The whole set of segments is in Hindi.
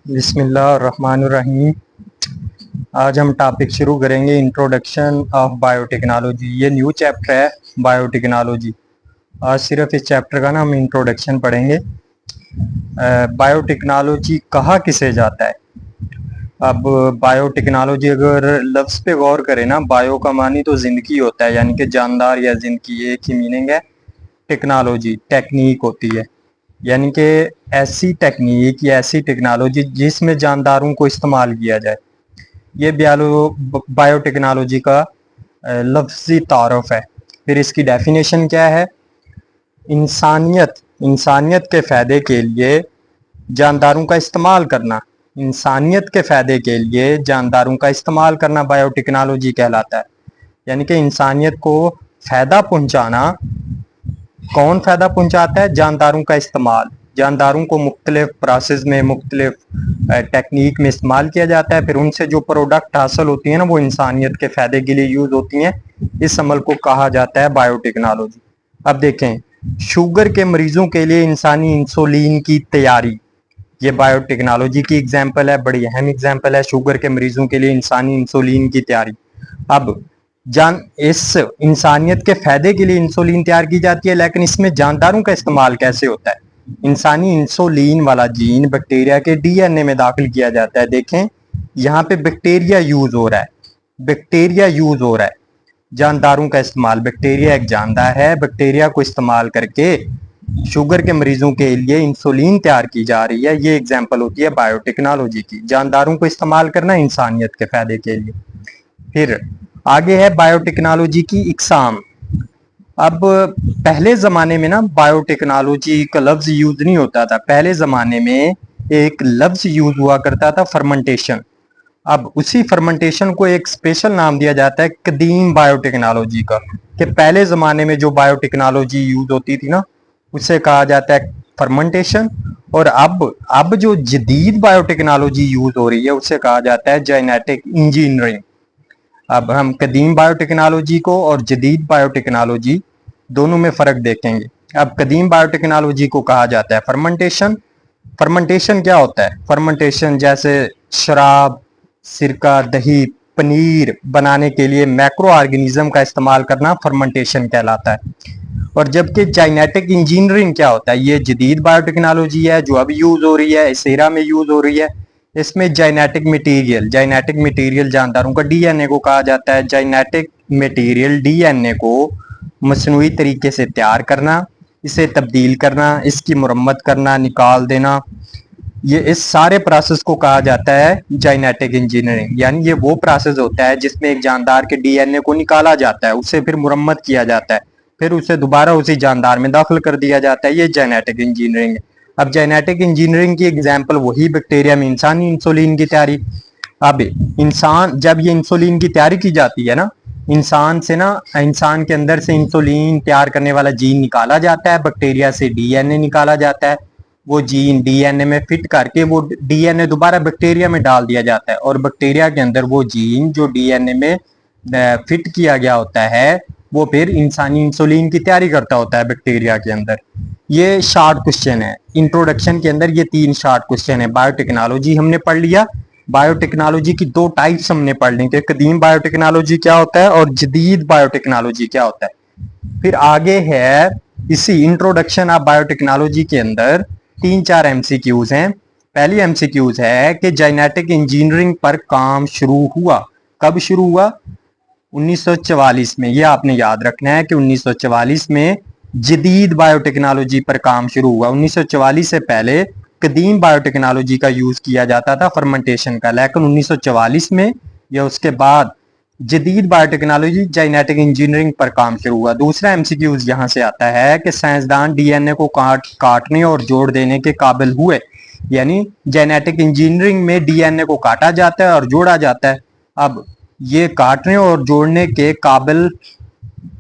बिस्मिल्लाहिर्रहमानिर्रहीम। आज हम टॉपिक शुरू करेंगे इंट्रोडक्शन ऑफ बायोटेक्नोलॉजी। ये न्यू चैप्टर है बायोटेक्नोलॉजी। आज सिर्फ इस चैप्टर का ना हम इंट्रोडक्शन पढ़ेंगे। बायोटेक्नोलॉजी कहा किसे जाता है। अब बायोटेक्नोलॉजी अगर लफ्ज़ पे गौर करें ना, बायो का मानी तो ज़िंदगी होता है, यानी कि जानदार या ज़िंदगी, एक ही मीनिंग है। टेक्नोलॉजी टेक्निक होती है, यानी कि ऐसी टेक्निक या ऐसी टेक्नोलॉजी जिसमें जानदारों को इस्तेमाल किया जाए। ये बायोटेक्नोलॉजी का लफ्ज़ी तारुफ है। फिर इसकी डेफिनेशन क्या है। इंसानियत इंसानियत के फ़ायदे के लिए जानदारों का इस्तेमाल करना। इंसानियत के फ़ायदे के लिए जानदारों का इस्तेमाल करना बायोटेक्नोलॉजी कहलाता है। यानी कि इंसानियत को फ़ायदा पहुंचाना। कौन फ़ायदा पहुंचाता है? जानदारों का इस्तेमाल। जानदारों को मुख्तलिफ प्रोसेस में, मुख्तलिफ टेक्निक में इस्तेमाल किया जाता है। फिर उनसे जो प्रोडक्ट हासिल होती है ना, वो इंसानियत के फ़ायदे के लिए यूज़ होती हैं। इस अमल को कहा जाता है बायोटेक्नोलॉजी। अब देखें, शुगर के मरीजों के लिए इंसानी इंसुलिन की तैयारी, ये बायोटेक्नोलॉजी की एग्जाम्पल है, बड़ी अहम एग्जाम्पल है। शुगर के मरीजों के लिए इंसानी इंसुलिन की तैयारी। अब इस इंसानियत के फायदे के लिए इंसुलिन तैयार की जाती है, लेकिन इसमें जानदारों का इस्तेमाल कैसे होता है। इंसानी इंसुलिन वाला जीन बैक्टीरिया के डीएनए में दाखिल किया जाता है। देखें, यहाँ पे बैक्टीरिया यूज हो रहा है, बैक्टीरिया यूज हो रहा है। जानदारों का इस्तेमाल, बैक्टीरिया एक जानदार है, बैक्टीरिया को इस्तेमाल करके शुगर के मरीजों के लिए इंसुलिन तैयार की जा रही है। ये एग्जाम्पल होती है बायोटेक्नोलॉजी की, जानदारों को इस्तेमाल करना इंसानियत के फायदे के लिए। फिर आगे है बायोटेक्नोलॉजी की इकसाम। अब पहले ज़माने में ना बायोटेक्नोलॉजी का लफ्ज़ यूज़ नहीं होता था। पहले ज़माने में एक लफ्ज़ यूज़ हुआ करता था, फर्मेंटेशन। अब उसी फर्मेंटेशन को एक स्पेशल नाम दिया जाता है कदीम बायोटेक्नोलॉजी का, कि पहले ज़माने में जो बायोटेक्नोलॉजी यूज़ होती थी ना, उसे कहा जाता है फर्मेंटेशन। और अब जो जदीद बायोटेक्नोलॉजी यूज़ हो रही है, उसे कहा जाता है जेनेटिक इंजीनियरिंग। अब हम कदीम बायोटेक्नोलॉजी को और जदीद बायोटेक्नोलॉजी दोनों में फ़र्क देखेंगे। अब कदीम बायोटेक्नोलॉजी को कहा जाता है फर्मेंटेशन। फर्मेंटेशन क्या होता है? फर्मेंटेशन जैसे शराब, सिरका, दही, पनीर बनाने के लिए मैक्रो ऑर्गेनिज्म का इस्तेमाल करना फर्मेंटेशन कहलाता है। और जबकि जेनेटिक इंजीनियरिंग क्या होता है? ये जदीद बायोटेक्नोलॉजी है जो अब यूज़ हो रही है, इस एरा में यूज़ हो रही है। इसमें जेनेटिक मटेरियल जानदारों का डीएनए को कहा जाता है। जेनेटिक मटेरियल डीएनए को मसनूई तरीके से तैयार करना, इसे तब्दील करना, इसकी मुरम्मत करना, निकाल देना, ये इस सारे प्रोसेस को कहा जाता है जेनेटिक इंजीनियरिंग। यानी ये वो प्रोसेस होता है जिसमें एक जानदार के डीएनए को निकाला जाता है, उसे फिर मुरम्मत किया जाता है, फिर उसे दोबारा उसी जानदार में दाखिल कर दिया जाता है। ये जेनेटिक इंजीनियरिंग है। अब जेनेटिक इंजीनियरिंग की एग्जाम्पल वही बैक्टीरिया में इंसानी इंसुलिन की तैयारी। अब इंसान, जब ये इंसुलिन की तैयारी की जाती है ना, इंसान से ना, इंसान के अंदर से इंसुलिन तैयार करने वाला जीन निकाला जाता है, बैक्टीरिया से डीएनए निकाला जाता है। वो जीन डीएनए में फिट करके वो डीएनए दोबारा बैक्टीरिया में डाल दिया जाता है, और बैक्टीरिया के अंदर वो जीन जो डीएनए में फिट किया गया होता है, वो फिर इंसानी इंसुलिन की तैयारी करता होता है बैक्टीरिया के अंदर। ये शॉर्ट क्वेश्चन है इंट्रोडक्शन के अंदर, ये 3 शॉर्ट क्वेश्चन है। बायोटेक्नोलॉजी हमने पढ़ लिया, बायोटेक्नोलॉजी की 2 टाइप्स हमने पढ़ ली कि कदीम बायोटेक्नोलॉजी क्या होता है और जदीद बायोटेक्नोलॉजी क्या होता है। फिर आगे है इसी इंट्रोडक्शन ऑफ बायोटेक्नोलॉजी के अंदर 3-4 एमसीक्यूज हैं। पहली एमसीक्यूज है कि जेनेटिक इंजीनियरिंग पर काम शुरू हुआ। कब शुरू हुआ? 1944 में। ये आपने याद रखना है कि 1944 में जदीद बायोटेक्नोलॉजी पर काम शुरू हुआ। 1944 से पहले कदीम बायोटेक्नोलॉजी का यूज किया जाता था फर्मेंटेशन का, लेकिन 1944 में या उसके बाद जदीद बायोटेक्नोलॉजी जेनेटिक इंजीनियरिंग पर काम शुरू हुआ। दूसरा एमसीक्यूज यहाँ से आता है कि साइंसदान डीएनए को काटने और जोड़ देने के काबिल हुए। यानी जेनेटिक इंजीनियरिंग में डीएनए को काटा जाता है और जोड़ा जाता है। अब ये काटने और जोड़ने के काबिल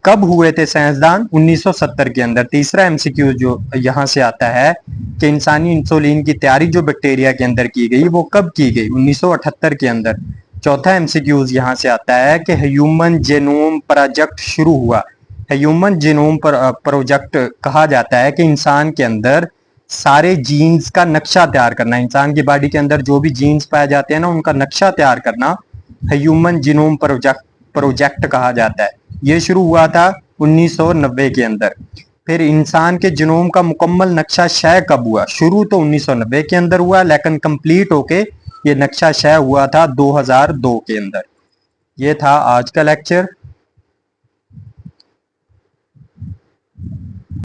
कब हुए थे साइंसदान? 1970 के अंदर। तीसरा एमसीक्यू जो यहाँ से आता है कि इंसानी इंसुलिन की तैयारी जो बैक्टीरिया के अंदर की गई, वो कब की गई? 1978 के अंदर। चौथा एमसीक्यूज यहाँ से आता है कि ह्यूमन जेनोम प्रोजेक्ट शुरू हुआ। ह्यूमन जेनोम प्रोजेक्ट कहा जाता है कि इंसान के अंदर सारे जीन्स का नक्शा तैयार करना, इंसान की बॉडी के अंदर जो भी जीन्स पाए जाते हैं ना उनका नक्शा तैयार करना ह्यूमन जीनोम प्रोजेक्ट कहा जाता है। ये शुरू हुआ था 1990 के अंदर। फिर इंसान के जीनोम का मुकम्मल नक्शा शय कब हुआ? शुरू तो 1990 के अंदर हुआ, लेकिन कंप्लीट होके ये नक्शा शय हुआ था 2002 के अंदर। ये था आज का लेक्चर।